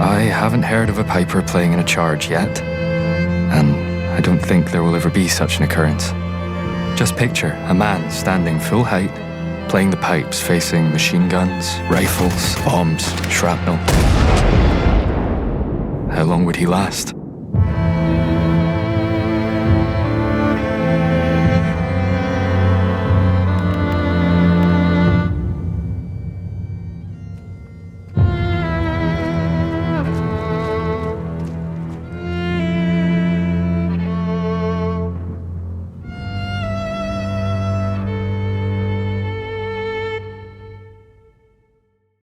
I haven't heard of a piper playing in a charge yet, and I don't think there will ever be such an occurrence. Just picture a man standing full height, playing the pipes facing machine guns, rifles, bombs, shrapnel. How long would he last?